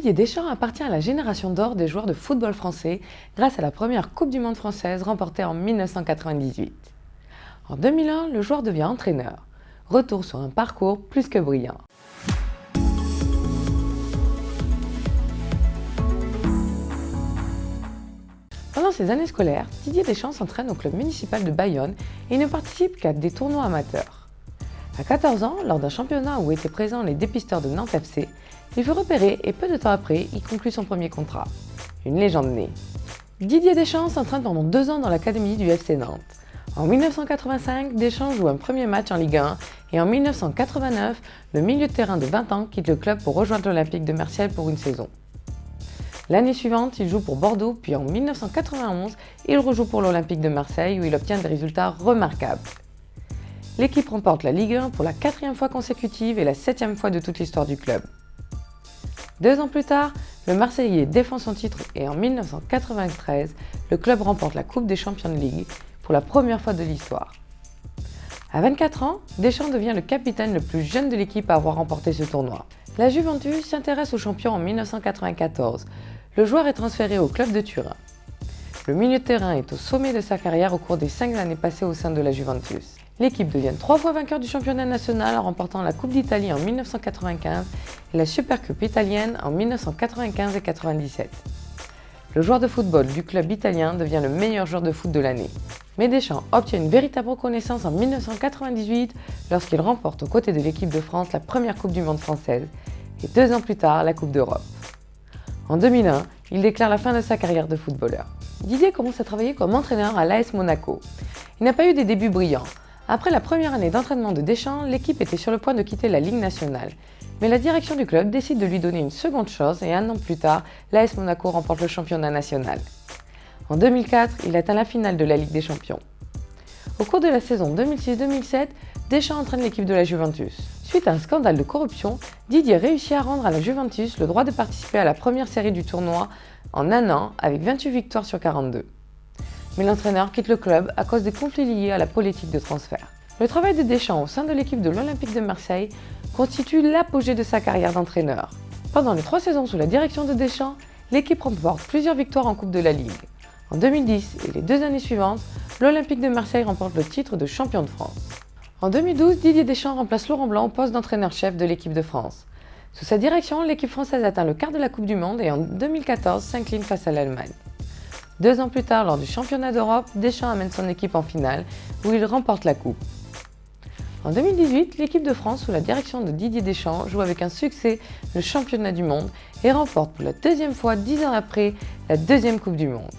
Didier Deschamps appartient à la génération d'or des joueurs de football français grâce à la première Coupe du Monde française remportée en 1998. En 2001, le joueur devient entraîneur. Retour sur un parcours plus que brillant. Pendant ses années scolaires, Didier Deschamps s'entraîne au club municipal de Bayonne et ne participe qu'à des tournois amateurs. À 14 ans, lors d'un championnat où étaient présents les dépisteurs de Nantes FC, il fut repéré et peu de temps après, il conclut son premier contrat. Une légende née. Didier Deschamps s'entraîne pendant 2 ans dans l'académie du FC Nantes. En 1985, Deschamps joue un premier match en Ligue 1 et en 1989, le milieu de terrain de 20 ans quitte le club pour rejoindre l'Olympique de Marseille pour une saison. L'année suivante, il joue pour Bordeaux, puis en 1991, il rejoue pour l'Olympique de Marseille où il obtient des résultats remarquables. L'équipe remporte la Ligue 1 pour la 4e fois consécutive et la 7e fois de toute l'histoire du club. 2 ans plus tard, le Marseillais défend son titre et en 1993, le club remporte la Coupe des Champions de Ligue pour la première fois de l'histoire. À 24 ans, Deschamps devient le capitaine le plus jeune de l'équipe à avoir remporté ce tournoi. La Juventus s'intéresse au champion en 1994. Le joueur est transféré au club de Turin. Le milieu de terrain est au sommet de sa carrière au cours des 5 années passées au sein de la Juventus. L'équipe devient 3 fois vainqueur du championnat national en remportant la Coupe d'Italie en 1995 et la Supercoupe italienne en 1995 et 97. Le joueur de football du club italien devient le meilleur joueur de foot de l'année. Mais Deschamps obtient une véritable reconnaissance en 1998 lorsqu'il remporte aux côtés de l'équipe de France la première Coupe du Monde française et 2 ans plus tard la Coupe d'Europe. En 2001, il déclare la fin de sa carrière de footballeur. Didier commence à travailler comme entraîneur à l'AS Monaco. Il n'a pas eu des débuts brillants. Après la première année d'entraînement de Deschamps, l'équipe était sur le point de quitter la Ligue nationale. Mais la direction du club décide de lui donner une seconde chance et 1 an plus tard, l'AS Monaco remporte le championnat national. En 2004, il atteint la finale de la Ligue des Champions. Au cours de la saison 2006-2007, Deschamps entraîne l'équipe de la Juventus. Suite à un scandale de corruption, Didier réussit à rendre à la Juventus le droit de participer à la première série du tournoi en 1 an avec 28 victoires sur 42. Mais l'entraîneur quitte le club à cause des conflits liés à la politique de transfert. Le travail de Deschamps au sein de l'équipe de l'Olympique de Marseille constitue l'apogée de sa carrière d'entraîneur. Pendant les 3 saisons sous la direction de Deschamps, l'équipe remporte plusieurs victoires en Coupe de la Ligue. En 2010 et les 2 années suivantes, l'Olympique de Marseille remporte le titre de champion de France. En 2012, Didier Deschamps remplace Laurent Blanc au poste d'entraîneur-chef de l'équipe de France. Sous sa direction, l'équipe française atteint le quart de la Coupe du Monde et en 2014 s'incline face à l'Allemagne. 2 ans plus tard, lors du championnat d'Europe, Deschamps amène son équipe en finale, où il remporte la coupe. En 2018, l'équipe de France, sous la direction de Didier Deschamps, joue avec un succès le championnat du monde et remporte pour la 2e fois 10 ans après la 2e Coupe du Monde.